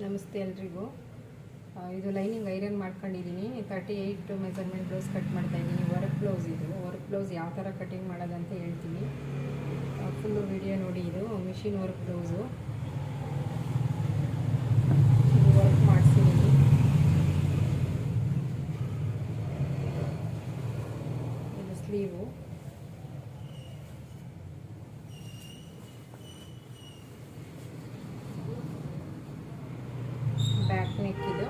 ನಮಸ್ತೆ ಎಲ್ರಿಗೂ. ಇದು ಲೈನಿಂಗ್ ಐರನ್ ಮಾಡ್ಕೊಂಡಿದ್ದೀನಿ. 38 ಮೆಜರ್ಮೆಂಟ್ ಬ್ಲೌಸ್ ಕಟ್ ಮಾಡ್ತಾ ಇದ್ದೀನಿ. ವರ್ಕ್ ಬ್ಲೌಸ್ ಇದು. ವರ್ಕ್ ಬ್ಲೌಸ್ ಯಾವ ಥರ ಕಟಿಂಗ್ ಮಾಡೋದಂತ ಹೇಳ್ತೀನಿ. ಫುಲ್ಲು ವಿಡಿಯೋ ನೋಡಿ. ಇದು ಮಿಷಿನ್ ವರ್ಕ್ ಬ್ಲೌಸು. ಇದು ವರ್ಕ್ ಮಾಡಿಸಿದ್ದೀನಿ. ಇದು ಸ್ಲೀವು. ಬ್ಯಾಕ್ ನೆಕ್ ಇದು.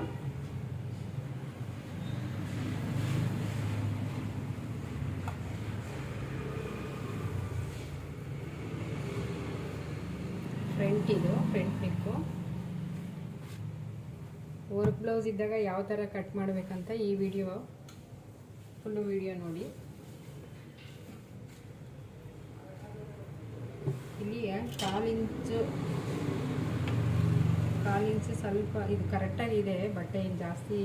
ಫ್ರಂಟ್ ಇದು, ಫ್ರಂಟ್ ನೆಕ್ಕು. ವರ್ಕ್ ಬ್ಲೌಸ್ ಇದ್ದಾಗ ಯಾವ ಥರ ಕಟ್ ಮಾಡಬೇಕಂತ ಈ ವಿಡಿಯೋ ಫುಲ್ಲು ವಿಡಿಯೋ ನೋಡಿ. ಇಲ್ಲಿ ಕಾಲು ಇಂಚು ಸ್ವಲ್ಪ ಇದು ಕರೆಕ್ಟಾಗಿದೆ. ಬಟ್ಟೆ ಏನು ಜಾಸ್ತಿ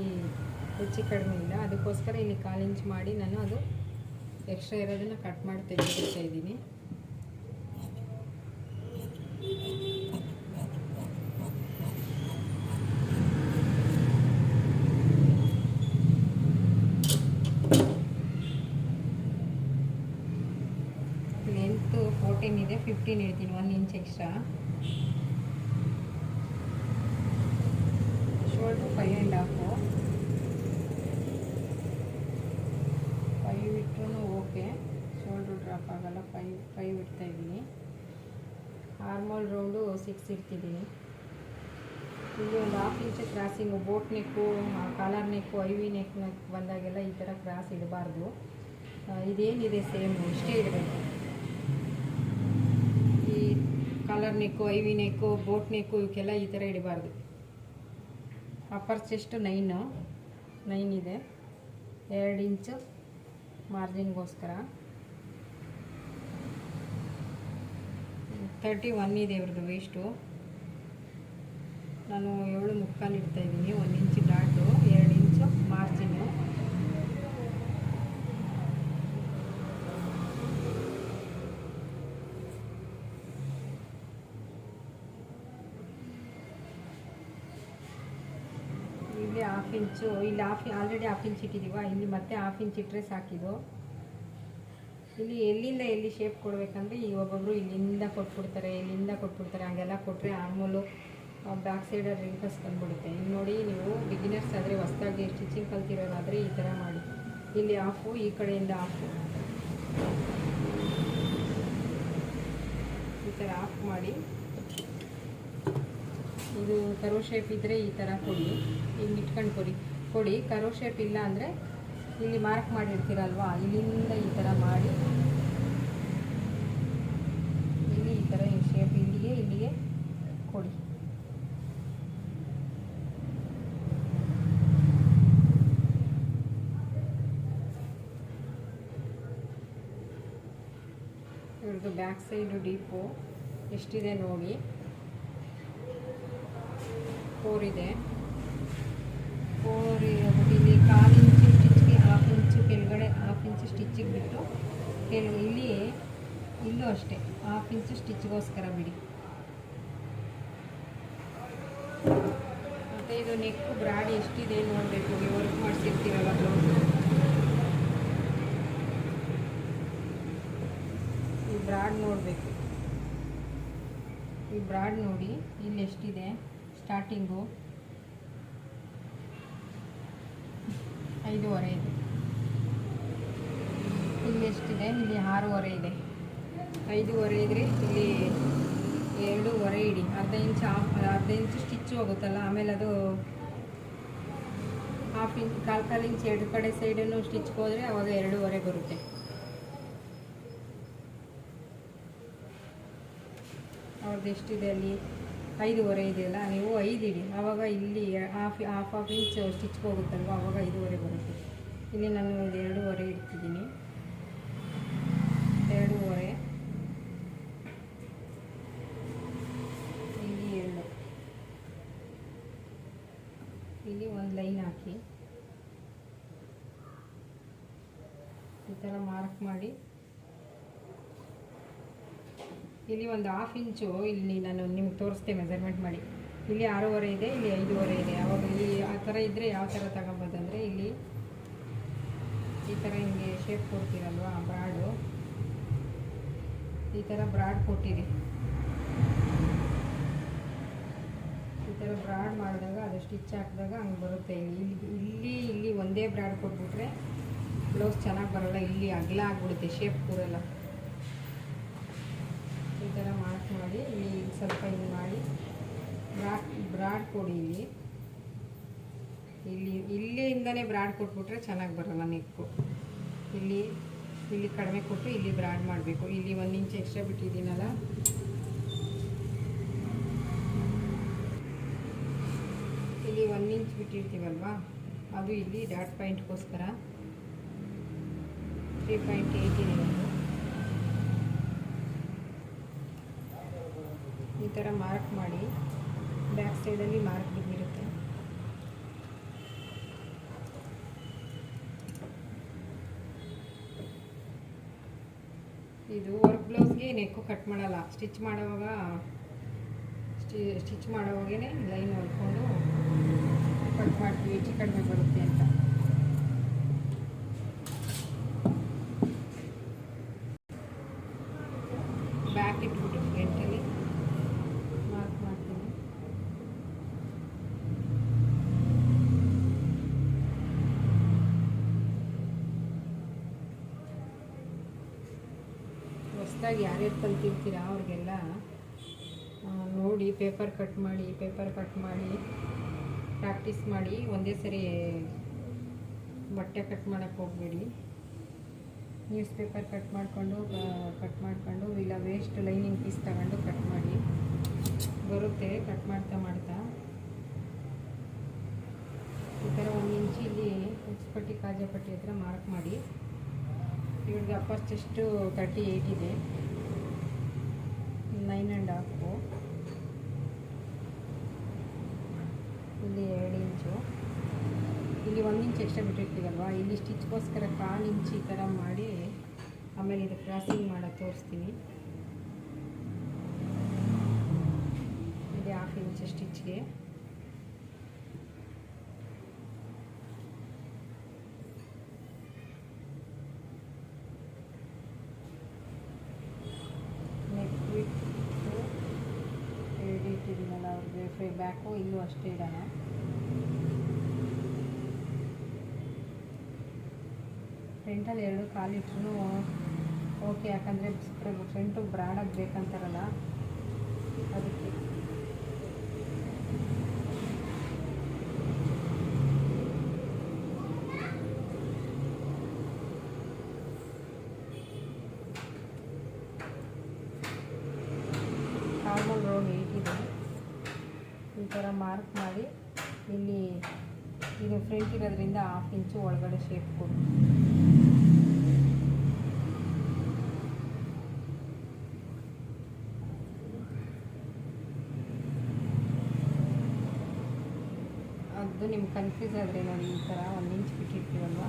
ಹೆಚ್ಚು ಕಡಿಮೆ ಇಲ್ಲ. ಅದಕ್ಕೋಸ್ಕರ ಇಲ್ಲಿ 1/4 ಇಂಚ್ ಮಾಡಿ ನಾನು ಅದು ಎಕ್ಸ್ಟ್ರಾ ಇರೋದನ್ನು ಕಟ್ ಮಾಡಿ ತೆಗೆದುಬಿಡ್ತಾ ಇದ್ದೀನಿ. ಲೆಂತ್ 14 ಇದೆ, 15 ಇಡ್ತೀನಿ, 1 ಇಂಚ್ ಎಕ್ಸ್ಟ್ರಾ. ಶೋಲ್ಡ್ರು 5.5 ಇಟ್ಟರೂ ಓಕೆ. ಶೋಲ್ಡ್ರು ಡ್ರಾಪ್ ಆಗಲ್ಲ. 5 ಇಡ್ತಾ ಇದ್ದೀನಿ. ಆರ್ಮೋಲ್ ರೌಂಡು 6 ಇಡ್ತಿದ್ದೀನಿ. ಇಲ್ಲಿ ಒಂದು 1/2 inch crossing. Boat neck, collar neck, ಐ ವಿ ನೆಕ್ ಬಂದಾಗೆಲ್ಲ ಈ ಥರ ಕ್ರಾಸ್ ಇಡಬಾರ್ದು. ಇದೇನಿದೆ ಸೇಮ್ ಇಷ್ಟೇ ಇಡಬೇಕು. ಈ ಕಾಲರ್ ನೆಕ್ಕು, ಐ ವಿ ನೆಕ್ಕು, ಬೋಟ್ ನೆಕ್ಕು ಇವಕ್ಕೆಲ್ಲ ಈ ಥರ ಇಡಬಾರ್ದು. ಅಪ್ಪರ್ ಚೆಸ್ಟ್ 9 ಇದೆ. 2 ಇಂಚು ಮಾರ್ಜಿನ್ಗೋಸ್ಕರ. 31 ಇದೆ ಇವ್ರದ್ದು ವೇಸ್ಟು. ನಾನು 7.75 ಇಡ್ತಾಯಿದ್ದೀನಿ. 1 ಇಂಚ್ ಡಾಟು, 2 ಇಂಚು ಮಾರ್ಜಿನ್ನು. ಇಲ್ಲಿ 1/2 ಇಂಚು, ಇಲ್ಲಿ ಆಲ್ರೆಡಿ 1/2 ಇಂಚ್ ಇಟ್ಟಿದ್ದೀವ. ಇಲ್ಲಿ ಮತ್ತೆ 1/2 ಇಂಚ್ ಇಟ್ಟರೆ ಸಾಕಿದು. ಇಲ್ಲಿ ಎಲ್ಲಿಂದ ಎಲ್ಲಿ ಶೇಪ್ ಕೊಡಬೇಕಂದ್ರೆ ಈ ಒಬ್ಬೊಬ್ಬರು ಇಲ್ಲಿಂದ ಕೊಟ್ಬಿಡ್ತಾರೆ, ಹಾಗೆಲ್ಲ ಕೊಟ್ಟರೆ ಆರ್ಮೋಲು ಬ್ಯಾಕ್ ಸೈಡಲ್ಲಿ ರಿಂಕಲ್ಸ್ ಬಂದ್ಬಿಡುತ್ತೆ. ಇಲ್ಲಿ ನೋಡಿ, ನೀವು ಬಿಗಿನರ್ಸ್ ಆದರೆ, ಹೊಸದಾಗಿ ಸ್ಟಿಚಿಂಗ್ ಕಲ್ತಿರೋರಾದರೆ ಈ ಥರ ಮಾಡಿ. ಇಲ್ಲಿ 1/2, ಈ ಕಡೆಯಿಂದ 1/2, ಈ ಥರ 1/2 ಮಾಡಿ. ಇದು ಕರೋ ಶೇಪ್ ಇದ್ದರೆ ಈ ಥರ ಕೊಡಿ, ಹಿಂಗೆ ಇಟ್ಕೊಂಡು ಕೊಡಿ. ಕರೋ ಶೇಪ್ ಇಲ್ಲ ಅಂದರೆ ಇಲ್ಲಿ ಮಾರ್ಕ್ ಮಾಡಿರ್ತೀರಲ್ವ, ಇಲ್ಲಿಂದ ಈ ಥರ ಮಾಡಿ, ಇಲ್ಲಿ ಈ ಥರ ಈ ಶೇಪ್ ಇಲ್ಲಿಗೆ ಕೊಡಿ. ಇವ್ರದ್ದು ಬ್ಯಾಕ್ ಸೈಡು ಡೀಪು ಎಷ್ಟಿದೆ ನೋಡಿ. 4 ಇದೆ. 4 ಇಲ್ಲಿ 1/4 ಇಂಚು ಸ್ಟಿಚ್ಗೆ, 1/2 ಇಂಚು ಕೆಳಗಡೆ 1/2 ಇಂಚು ಸ್ಟಿಚ್ಚಿಗೆ ಬಿಟ್ಟು ಇಲ್ಲೂ ಅಷ್ಟೇ 1/2 ಇಂಚು ಸ್ಟಿಚ್ಗೋಸ್ಕರ ಬಿಡಿ. ಮತ್ತು ಇದು ನೆಕ್ಕು ಬ್ರಾಡ್ ಎಷ್ಟಿದೆ ನೋಡಬೇಕು. ವರ್ಕ್ ಮಾಡಿಸಿರ್ತೀರಲ್ಲ ಬ್ಲೌಸು, ಈ ಬ್ರಾಡ್ ನೋಡಬೇಕು. ಈ ಬ್ರಾಡ್ ನೋಡಿ ಇಲ್ಲಿ ಎಷ್ಟಿದೆ. ಸ್ಟಾರ್ಟಿಂಗು 5.5 ಇದೆ. ಇಲ್ಲಿ ಎಷ್ಟಿದೆ, ಇಲ್ಲಿ 6.5 ಇದೆ. 5.5 ಇದ್ದರೆ ಇಲ್ಲಿ 2.5 ಇಡಿ. ಅರ್ಧ ಇಂಚು ಸ್ಟಿಚ್ ಹೋಗುತ್ತಲ್ಲ, ಆಮೇಲೆ ಅದು 1/2 ಇಂಚ್, 1/4 ಇಂಚ್ 2 ಕಡೆ ಸೈಡನ್ನು ಸ್ಟಿಚ್ಗೆ ಹೋದರೆ ಅವಾಗ 2.5 ಬರುತ್ತೆ. ಅವ್ರದ್ದು ಎಷ್ಟಿದೆ ಅಲ್ಲಿ 5.5 ಇದೆಯಲ್ಲ, ನೀವು 5 ಇಡಿ. ಆವಾಗ ಇಲ್ಲಿ 1/2 ಇಂಚ್ ಸ್ಟಿಚ್ಗೆ ಹೋಗುತ್ತಲ್ವ, ಆವಾಗ 5.5 ಬರುತ್ತೆ. ಇಲ್ಲಿ ನಾನು ಇದು 2.5 ಇಡ್ತಿದ್ದೀನಿ. 2.5, ಇಲ್ಲಿ 2, ಇಲ್ಲಿ ಒಂದು ಲೈನ್ ಹಾಕಿ ಈ ಥರ ಮಾರ್ಕ್ ಮಾಡಿ. ಇಲ್ಲಿ ಒಂದು 1/2 ಇಂಚು ಇಲ್ಲಿ ನಾನು ನಿಮ್ಗೆ ತೋರಿಸ್ತೆ ಮೆಜರ್ಮೆಂಟ್ ಮಾಡಿ. ಇಲ್ಲಿ 6.5 ಇದೆ, ಇಲ್ಲಿ 5.5 ಇದೆ. ಅವಾಗ ಈ ಆ ಥರ ಇದ್ದರೆ ಯಾವ ಥರ ತಗೊಬೋದಂದರೆ, ಇಲ್ಲಿ ಈ ಥರ ಹಿಂಗೆ ಶೇಪ್ ಕೊಡ್ತೀರಲ್ವ ಬ್ರಾಡು, ಈ ಥರ ಬ್ರಾಡ್ ಕೊಟ್ಟಿರಿ. ಈ ಥರ ಬ್ರಾಡ್ ಮಾಡಿದಾಗ ಅದು ಸ್ಟಿಚ್ ಹಾಕಿದಾಗ ಹಂಗೆ ಬರುತ್ತೆ. ಇಲ್ಲಿ ಒಂದೇ ಬ್ರಾಡ್ ಕೊಟ್ಬಿಟ್ರೆ ಬ್ಲೌಸ್ ಚೆನ್ನಾಗಿ ಬರೋಲ್ಲ, ಇಲ್ಲಿ ಅಗಲ ಆಗ್ಬಿಡುತ್ತೆ, ಶೇಪ್ ಕೂರಲ್ಲ. ಈ ಥರ ಮಾರ್ಕ್ ಮಾಡಿ ಇಲ್ಲಿ ಸ್ವಲ್ಪ ಹಿಂಗೆ ಮಾಡಿ ಬ್ರಾಡ್ ಕೊಡಿ. ಇಲ್ಲಿಂದನೇ ಬ್ರಾಡ್ ಕೊಟ್ಬಿಟ್ರೆ ಚೆನ್ನಾಗಿ ಬರೋಲ್ಲ ನೆಕ್ಕು. ಇಲ್ಲಿ ಕಡಿಮೆ ಕೊಟ್ಟು ಇಲ್ಲಿ ಬ್ರಾಡ್ ಮಾಡಬೇಕು. ಇಲ್ಲಿ 1 ಇಂಚ್ ಎಕ್ಸ್ಟ್ರಾ ಬಿಟ್ಟಿದ್ದೀನಲ್ಲ, ಇಲ್ಲಿ 1 ಇಂಚ್ ಬಿಟ್ಟಿರ್ತೀವಲ್ವ, ಅದು ಇಲ್ಲಿ ಡಾಟ್ ಪಾಯಿಂಟ್ಗೋಸ್ಕರ 3.8 ಇದೆ. ಈ ಥರ ಮಾರ್ಕ್ ಮಾಡಿ ಬ್ಯಾಕ್ ಸೈಡಲ್ಲಿ ಮಾರ್ಕ್ ಬಿದ್ದಿರುತ್ತೆ. ಇದು ವರ್ಕ್ ಬ್ಲೌಸ್ಗೆ ನೆಕ್ಕು ಕಟ್ ಮಾಡಲ್ಲ, ಸ್ಟಿಚ್ ಮಾಡೋವಾಗೇ ಲೈನ್ ಹೊಲ್ಕೊಂಡು ಕಟ್ ಮಾಡ್ತೀವಿ, ಹೆಚ್ಚು ಕಡಿಮೆ ಬರುತ್ತೆ ಅಂತ. ಬ್ಯಾಕ್ ಇಟ್ಬಿಟ್ಟು ಫ್ರಂಟಲ್ಲಿ ಮಾರ್ಕ್ ಮಾಡ್ತೀನಿ. ಹೊಸದಾಗಿ ಯಾರ್ಯಾರು ಕಲ್ತಿರ್ತೀರ ಅವ್ರಿಗೆಲ್ಲ ನೋಡಿ ಪೇಪರ್ ಕಟ್ ಮಾಡಿ ಪ್ರಾಕ್ಟೀಸ್ ಮಾಡಿ. ಒಂದೇ ಸರಿ ಬಟ್ಟೆ ಕಟ್ ಮಾಡೋಕ್ಕೆ ಹೋಗಬೇಡಿ. ನ್ಯೂಸ್ ಪೇಪರ್ ಕಟ್ ಮಾಡಿಕೊಂಡು ಇಲ್ಲ ವೇಸ್ಟ್ ಲೈನಿಂಗ್ ಪೀಸ್ ತಗೊಂಡು ಕಟ್ ಮಾಡಿ ಬರುತ್ತೆ. ಕಟ್ ಮಾಡ್ತಾ ಈ ಥರ 1 ಇಂಚ್ ಇಲ್ಲಿ ಉಚ್ಚಪಟ್ಟಿ ಕಾಜಾಪಟ್ಟಿ ಹತ್ರ ಮಾರ್ಕ್ ಮಾಡಿ. ಇವ್ರಿಗೆ ಅಪ್ಪರ್ ಚೆಸ್ಟು 38 ಇದೆ, 9.5, ಇಲ್ಲಿ 2 ಇಂಚು, ಇಲ್ಲಿ 1 ಇಂಚ್ ಎಕ್ಸ್ಟ್ರಾ ಬಿಟ್ಟಿರ್ತೀವಲ್ವ, ಇಲ್ಲಿ ಸ್ಟಿಚ್ಗೋಸ್ಕರ 1/4 ಇಂಚ್ ಈ ಥರ ಮಾಡಿ ಆಮೇಲೆ ಇದು ಕ್ರಾಸಿಂಗ್ ಮಾಡೋದು ತೋರಿಸ್ತೀನಿ. ಇಲ್ಲಿ 1/2 ಇಂಚ್ ಸ್ಟಿಚ್ಗೆ. ನೆಕ್ ವಿಡ್ತು ಇಟ್ಟಿದ್ದೀನಲ್ಲ ಅವ್ರಿಗೆ ಬ್ಯಾಕು, ಇಲ್ಲೂ ಅಷ್ಟೇ ಇಡೋಣ. ಫ್ರಂಟಲ್ಲಿ 2 ಕಾಲು ಇಟ್ರೂ ಓಕೆ, ಯಾಕಂದರೆ ಫ್ರಂಟು ಬ್ರಾಡಾಗಿ ಬೇಕಂತಾರಲ್ಲ ಅದಕ್ಕೆ. ನಾರ್ಮಲ್ ರೌಂಡ್ 8 ಇದೆ. ಈ ಥರ ಮಾರ್ಕ್ ಮಾಡಿ ಇಲ್ಲಿ ಇದು ಫ್ರಂಟ್ ಇರೋದ್ರಿಂದ 1/2 ಇಂಚು ಒಳಗಡೆ ಶೇಪ್ ಕೊಡಿ. ಅದು ನಿಮ್ಗೆ ಕನ್ಫ್ಯೂಸ್ ಆದರೆ ನೋಡಿ, ಈ ಥರ 1 ಇಂಚ್ ಬಿಟ್ಟಿರ್ತೀವಲ್ವ,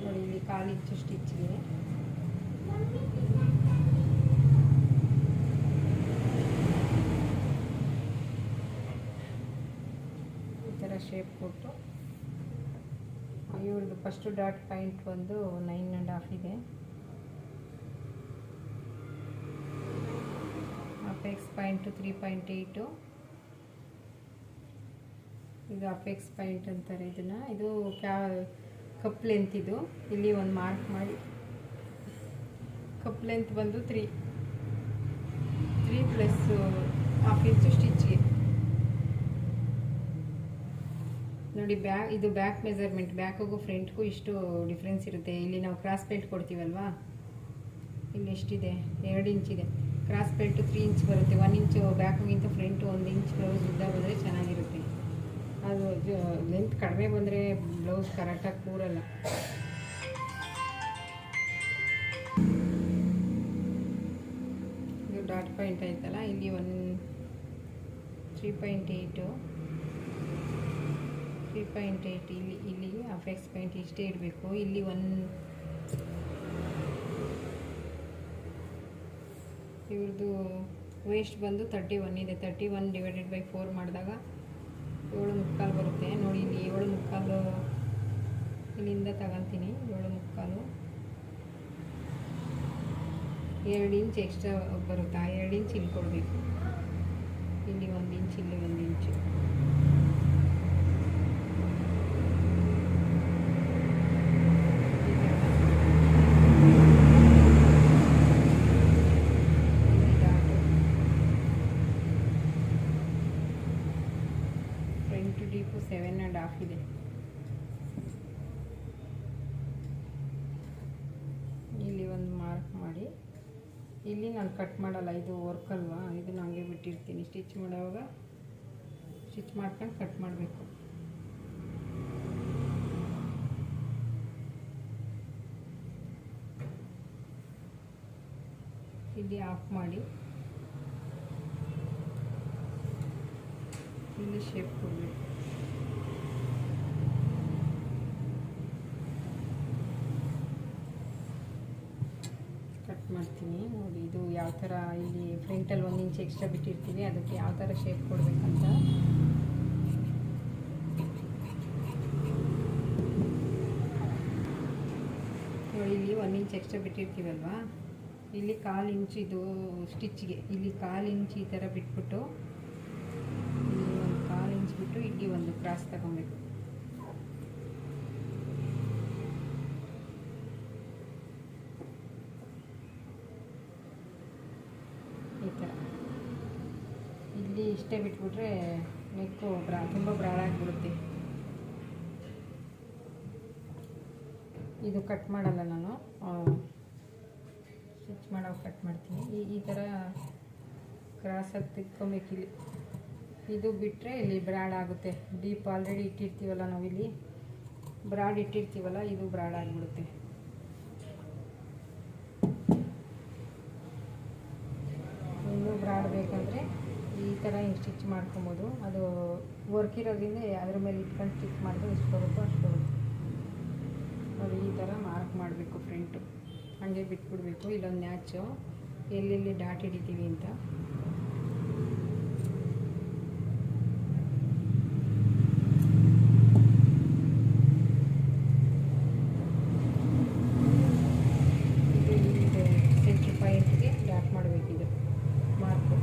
ನೋಡಿ ಇಲ್ಲಿ 1/4 ಇಂಚು ಸ್ಟಿಚ್ಗೆ ಈ ಥರ ಶೇಪ್ ಕೊಟ್ಟು, ಇವ್ರದ್ದು ಫಸ್ಟು ಡಾಟ್ ಪಾಯಿಂಟ್ ಬಂದು 9.5 ಇದೆ. ಅಪೆಕ್ಸ್ ಪಾಯಿಂಟು 3.8, ಇದು ಅಪೆಕ್ಸ್ ಪಾಯಿಂಟ್ ಅಂತಾರೆ ಇದನ್ನು. ಇದು ಕಪ್ ಲೆಂತ್. ಇದು ಇಲ್ಲಿ ಒಂದು ಮಾರ್ಕ್ ಮಾಡಿ, ಕಪ್ ಲೆಂತ್ ಬಂದು 3 ಪ್ಲಸ್ 1/2 ಇಂಚು ಸ್ಟಿಚ್ಗೆ ನೋಡಿ. ಇದು ಬ್ಯಾಕ್ ಮೆಜರ್ಮೆಂಟ್, ಬ್ಯಾಕಿಗೂ ಫ್ರಂಟ್ಗೂ ಇಷ್ಟು ಡಿಫ್ರೆನ್ಸ್ ಇರುತ್ತೆ. ಇಲ್ಲಿ ನಾವು ಕ್ರಾಸ್ ಬೆಲ್ಟ್ ಕೊಡ್ತೀವಲ್ವಾ, ಇಲ್ಲಿ ಎಷ್ಟಿದೆ, 2 ಇಂಚಿದೆ. ಕ್ರಾಸ್ ಬೆಲ್ಟು 3 ಇಂಚ್ ಬರುತ್ತೆ. 1 ಇಂಚು ಬ್ಯಾಕಿಗಿಂತ ಫ್ರಂಟು 1 ಇಂಚ್ ಬ್ಲೌಸ್ ಉದ್ದ ಬಂದರೆ ಚೆನ್ನಾಗಿರುತ್ತೆ. ಅದು ಲೆಂತ್ ಕಡಿಮೆ ಬಂದರೆ ಬ್ಲೌಸ್ ಕರೆಕ್ಟಾಗಿ ಕೂರಲ್ಲ. ಇದು ಡಾಟ್ ಪಾಯಿಂಟ್ ಆಯ್ತಲ್ಲ, ಇಲ್ಲಿ 3.8 ಇಲ್ಲಿ ಅಪೆಕ್ಸ್ ಪಾಯಿಂಟ್ ಇಷ್ಟೇ ಇಡಬೇಕು. ಇಲ್ಲಿ ಇವ್ರದ್ದು ವೇಸ್ಟ್ ಬಂದು 31 ಇದೆ. 31 ಡಿವೈಡೆಡ್ ಬೈ 4 ಮಾಡಿದಾಗ 7.25 ಬರುತ್ತೆ. ನೋಡಿ ಇಲ್ಲಿ 7.25 ಇಲ್ಲಿಂದ ತಗೊತೀನಿ. 7.25 2 ಇಂಚ್ ಎಕ್ಸ್ಟ್ರಾ ಬರುತ್ತಾ, 2 ಇಂಚ್ ಇಲ್ಲಿ ಕೊಡಬೇಕು. ಇಲ್ಲಿ 1 ಇಂಚ್, ಇಲ್ಲಿ 1 ಇಂಚು. ಫ್ರಂಟ್ ಡೀಪು 7.5 ಇದೆ. ಇಲ್ಲಿ ಒಂದು ಮಾರ್ಕ್ ಮಾಡಿ, ಇಲ್ಲಿ ನಾನು ಕಟ್ ಮಾಡಲ್ಲ, ಇದು ವರ್ಕ್ ಅಲ್ವಾ, ಇದನ್ನು ಹಂಗೆ ಬಿಟ್ಟಿರ್ತೀನಿ. ಸ್ಟಿಚ್ ಮಾಡೋವಾಗ ಸ್ಟಿಚ್ ಮಾಡ್ಕೊಂಡು ಕಟ್ ಮಾಡಬೇಕು. ಇಲ್ಲಿ ಆಫ್ ಮಾಡಿ ಇಲ್ಲಿ ಶೇಪ್ ಕೊಡಬೇಕು. ಕಟ್ ಮಾಡ್ತೀನಿ. ನೋಡಿ ಇದು ಯಾವ ಥರ, ಇಲ್ಲಿ ಫ್ರಂಟಲ್ಲಿ 1 ಇಂಚ್ ಎಕ್ಸ್ಟ್ರಾ ಬಿಟ್ಟಿರ್ತೀವಿ, ಅದಕ್ಕೆ ಯಾವ ಥರ ಶೇಪ್ ಕೊಡಬೇಕಂತ. ನೋಡಿ ಇಲ್ಲಿ 1 ಇಂಚ್ ಎಕ್ಸ್ಟ್ರಾ ಬಿಟ್ಟಿರ್ತೀವಲ್ವಾ, ಇಲ್ಲಿ 1/4 ಇಂಚ್ ಇದು ಸ್ಟಿಚ್ಗೆ, ಇಲ್ಲಿ 1/4 ಇಂಚ್ ಈ ಥರ ಬಿಟ್ಬಿಟ್ಟು, ಇಲ್ಲಿ ಒಂದು 1/4 ಇಂಚ್ ಬಿಟ್ಟು ಇಲ್ಲಿ ಒಂದು ಕ್ರಾಸ್ ತಗೊಬೇಕು. ಈ ಥರ ಇಲ್ಲಿ ಇಷ್ಟೇ ಬಿಟ್ಬಿಟ್ರೆ ನೆಕ್ಕು ತುಂಬ ಬ್ರಾಡ್ ಆಗಿಬಿಡುತ್ತೆ. ಇದು ಕಟ್ ಮಾಡಲ್ಲ ನಾನು, ಸ್ಟಿಚ್ ಮಾಡೋ ಕಟ್ ಮಾಡ್ತೀನಿ. ಈ ಥರ ಕ್ರಾಸಾಗಿ ತಿಕ್ಕೊಬೇಕು. ಇಲ್ಲಿ ಇದು ಬಿಟ್ಟರೆ ಇಲ್ಲಿ ಬ್ರಾಡ್ ಆಗುತ್ತೆ. ಡೀಪ್ ಆಲ್ರೆಡಿ ಇಟ್ಟಿರ್ತೀವಲ್ಲ ನಾವಿಲ್ಲಿ, ಬ್ರಾಡ್ ಇಟ್ಟಿರ್ತೀವಲ್ಲ, ಇದು ಬ್ರಾಡ್ ಆಗಿಬಿಡುತ್ತೆ. ಇನ್ನೂ ಬ್ರಾಡ್ ಬೇಕಂದರೆ ಈ ಥರ ಹಿಂಗೆ ಸ್ಟಿಚ್ ಮಾಡ್ಕೊಬೋದು. ಅದು ವರ್ಕ್ ಇರೋದ್ರಿಂದ ಅದ್ರ ಮೇಲೆ ಇಟ್ಕೊಂಡು ಸ್ಟಿಚ್ ಮಾಡಿದ್ರೆ ಎಷ್ಟು ಬರುತ್ತೋ ಅಷ್ಟು ಬರುತ್ತೆ. ನೋಡಿ ಈ ಥರ ಮಾರ್ಕ್ ಮಾಡಬೇಕು. ಫ್ರಂಟು ಹಾಗೆ ಬಿಟ್ಬಿಡ್ಬೇಕು. ಇಲ್ಲೊಂದು ನ್ಯಾಚು ಎಲ್ಲೆಲ್ಲಿ ಡಾಟ್ ಹಿಡಿತೀವಿ ಅಂತ. ಇದು ಸೆಂಟ್ರ್ ಪಾಯಿಂಟ್ಗೆ ಡಾಟ್ ಮಾಡಬೇಕಿದು ಮಾರ್ಕು.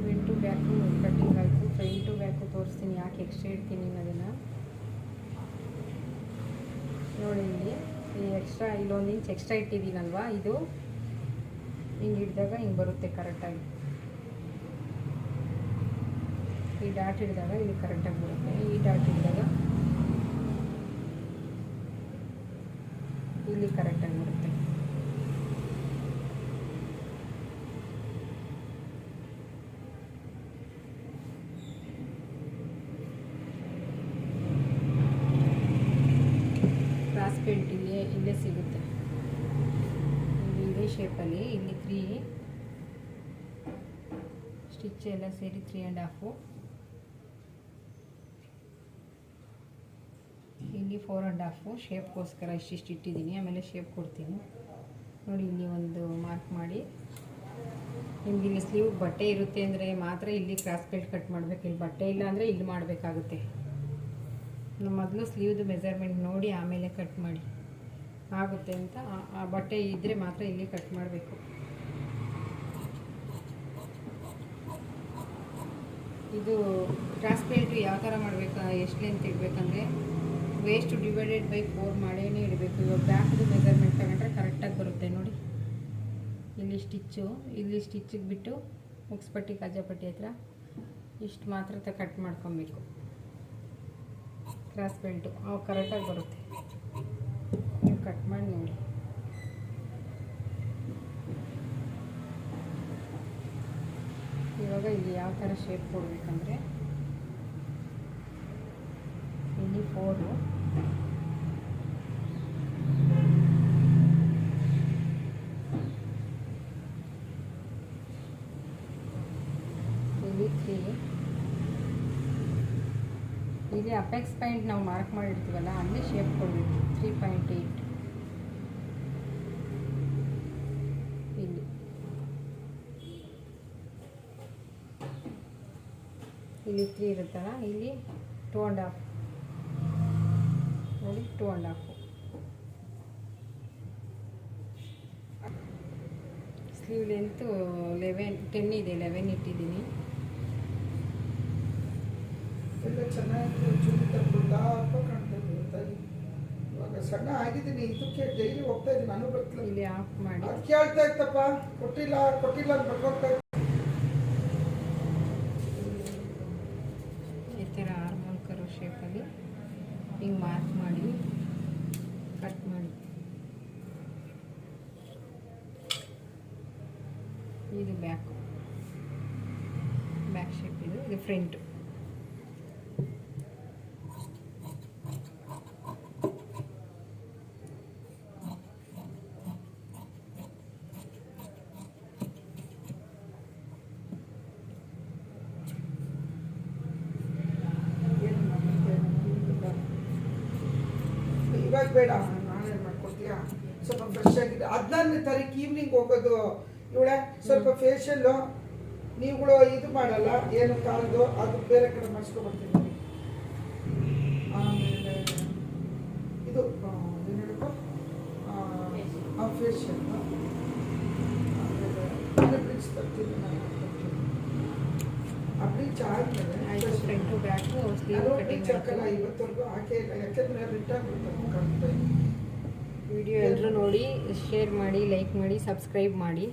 ಫ್ರಂಟು ಬ್ಯಾಕು ಕಟ್ಟಿಂಗ್ ಆಯಿತು. ಫ್ರಂಟು ಬ್ಯಾಕು ತೋರಿಸ್ತೀನಿ ಯಾಕೆ ಎಕ್ಸ್ಟ್ರಾ ಇಡ್ತೀನಿ ಅನ್ನೋದನ್ನು. ನೋಡಿ ಇಲ್ಲಿ ಈ ಎಕ್ಸ್ಟ್ರಾ, ಇಲ್ಲೊಂದು ಇಂಚ್ ಎಕ್ಸ್ಟ್ರಾ ಇಟ್ಟಿದ್ದೀನಲ್ವಾ, ಇದು ಹಿಂಗೆ ಹಿಡಿದಾಗ ಹಿಂಗೆ ಬರುತ್ತೆ ಕರೆಕ್ಟಾಗಿ. ಈ ಡಾಟ್ ಹಿಡಿದಾಗ ಇಲ್ಲಿ ಕರೆಕ್ಟಾಗಿ ಬರುತ್ತೆ. ಈ ಡಾಟ್ ಹಿಡಿದಾಗ ಇಲ್ಲಿ ಕರೆಕ್ಟಾಗಿ ಬರುತ್ತೆ. ಕ್ರಾಸ್ ಬೆಲ್ಟ್ ಇಲ್ಲೇ ಸಿಗುತ್ತೆ. ಇದೇ ಶೇಪಲ್ಲಿ ಇಲ್ಲಿ 3 ಸ್ಟಿಚ್ ಎಲ್ಲ ಸೇರಿ 3.5, ಇಲ್ಲಿ 4.5 ಶೇಪ್ಗೋಸ್ಕರ ಇಷ್ಟಿಷ್ಟು ಇಟ್ಟಿದ್ದೀನಿ. ಆಮೇಲೆ ಶೇಪ್ ಕೊಡ್ತೀನಿ. ನೋಡಿ ಇಲ್ಲಿ ಒಂದು ಮಾರ್ಕ್ ಮಾಡಿ. ನಿಮ್ಗೆ ಇಲ್ಲಿ ಸ್ಲೀವ್ ಬಟ್ಟೆ ಇರುತ್ತೆ ಅಂದರೆ ಮಾತ್ರ ಇಲ್ಲಿ ಕ್ರಾಸ್ ಬೆಲ್ಟ್ ಕಟ್ ಮಾಡಬೇಕು. ಇಲ್ಲಿ ಬಟ್ಟೆ ಇಲ್ಲ ಅಂದರೆ ಇಲ್ಲಿ ಮಾಡಬೇಕಾಗುತ್ತೆ. ಮೊದಲು ಸ್ಲೀವ್ದು ಮೆಜರ್ಮೆಂಟ್ ನೋಡಿ ಆಮೇಲೆ ಕಟ್ ಮಾಡಿ ಆಗುತ್ತೆ ಅಂತ. ಆ ಬಟ್ಟೆ ಇದ್ದರೆ ಮಾತ್ರ ಇಲ್ಲಿ ಕಟ್ ಮಾಡಬೇಕು. ಇದು ಕ್ರಾಸ್ ಬೆಲ್ಟು ಯಾವ ಥರ ಮಾಡಬೇಕು, ಎಷ್ಟು ಲೆಂತ್ ಇಡಬೇಕಂದ್ರೆ ವೇಸ್ಟ್ ಡಿವೈಡೆಡ್ ಬೈ 4 ಮಾಡೇನೆ ಇಡಬೇಕು. ಇವಾಗ ಬ್ಯಾಕ್ದು ಮೆಜರ್ಮೆಂಟ್ ತಗೊಂಡ್ರೆ ಕರೆಕ್ಟಾಗಿ ಬರುತ್ತೆ. ನೋಡಿ ಇಲ್ಲಿ ಸ್ಟಿಚ್ಚು, ಇಲ್ಲಿ ಸ್ಟಿಚ್ಚಿಗೆ ಬಿಟ್ಟು ಮುಕ್ಸ್ಪಟ್ಟಿ ಕಾಜಾಪಟ್ಟಿ ಹತ್ರ ಇಷ್ಟು ಮಾತ್ರ ಕಟ್ ಮಾಡ್ಕೊಬೇಕು. ಕ್ರಾಸ್ ಬೆಲ್ಟು ಅವು ಕರೆಕ್ಟಾಗಿ ಬರುತ್ತೆ. ನೀವು ಕಟ್ ಮಾಡಿ ನೋಡಿ. ಇವಾಗ ಇಲ್ಲಿ ಯಾವ ಥರ ಶೇಪ್ ಕೊಡಬೇಕಂದ್ರೆ ಇಲ್ಲಿ 4, ಇಲ್ಲಿ 3, ಇಲ್ಲಿ ಅಪೆಕ್ಸ್ ಪಾಯಿಂಟ್ ನಾವು ಮಾರ್ಕ್ ಮಾಡಿರ್ತೀವಲ್ಲ ಅಲ್ಲಿ ಶೇಪ್ ಕೊಡಬೇಕು. 3.8 ಇಲ್ಲಿ 3 ಇರುತ್ತಲ್ಲ, ಇಲ್ಲಿ 2.5 ನೋಡಿ, 2.5. ಸ್ಲೀವ್ ಲೆಂತು 10 ಇದೆ, 11 ಇಟ್ಟಿದ್ದೀನಿ. ಎಲ್ಲ ಚೆನ್ನಾಗಿ ಚೂಡಿ ದಪ್ಪ ಕಾಣ್ತಾ ಇದೆ. ಇವಾಗ ಸಣ್ಣ ಆಗಿದ್ದೀನಿ, ಇದಕ್ಕೆ ಡೈಲಿ ಹೋಗ್ತಾ ಇದ್ದೀನಿ, ನಾನು ಬರ್ತಿಲ್ಲ. ಇಲ್ಲಿ ಆಫ್ ಮಾಡಿ ಅದು ಕೇಳ್ತಾ ಇತ್ತಪ್ಪ, ಕೊಟ್ಟಿಲ್ಲ ಅಂತ ಬರ್ಕೋಗ್ತಾ ಇತ್ತು. ಈ ಥರ ಆರ್ಮಲ್ ಕರೋ ಶೇಪಲ್ಲಿ ಹಿಂಗೆ ಮಾರ್ಕ್ ಮಾಡಿ ಕಟ್ ಮಾಡಿ. ಇದು ಬ್ಯಾಕ್ ಶೇಪ್, ಇದು ಫ್ರಂಟ್. ಇವಾಗ ಬೇಡ, ನಾನೇ ಮಾಡ್ಕೊಡ್ತೀಯಾ? ಸ್ವಲ್ಪ ಫ್ರೆಶ್ ಆಗಿದೆ. 14ನೇ ತಾರೀಕು ಈವ್ನಿಂಗ್ ಹೋಗೋದು ಇವಳೆ. ಸ್ವಲ್ಪ ಫೇಶಿಯಲ್ಲು ನೀವುಗಳು ಇದು ಮಾಡಲ್ಲ, ಏನು ಕಾಲದು, ಅದು ಬೇರೆ ಕಡೆ ಮಾಡಿಸ್ಕೊಬರ್ತೀನಿ. ಆಮೇಲೆ ಇದು ಏನೇಳಪ್ಪ, ಫೇಶಿಯಲ್. ಆಮೇಲೆ ಬ್ಲೀಚ್ ತರ್ತೀನಿ ನಾನು. ಆ ಬ್ಲೀಚ್ ಆದಮೇಲೆ ಫ್ರಂಟು ಬ್ಯಾಕು ಸ್ಲೀವ್ ಕಟಿಂಗ್ ಹಾಕಲ್ಲ ಇವತ್ತವರೆಗೂ, ಹಾಕೇ ಇಲ್ಲ. ಯಾಕೆಂದರೆ ರಿಟರ್ನ್ ಬಿಡ್ತಾರೆ. ವಿಡಿಯೋ ಎಲ್ಲರೂ ನೋಡಿ, ಶೇರ್ ಮಾಡಿ, ಲೈಕ್ ಮಾಡಿ, ಸಬ್ಸ್ಕ್ರೈಬ್ ಮಾಡಿ.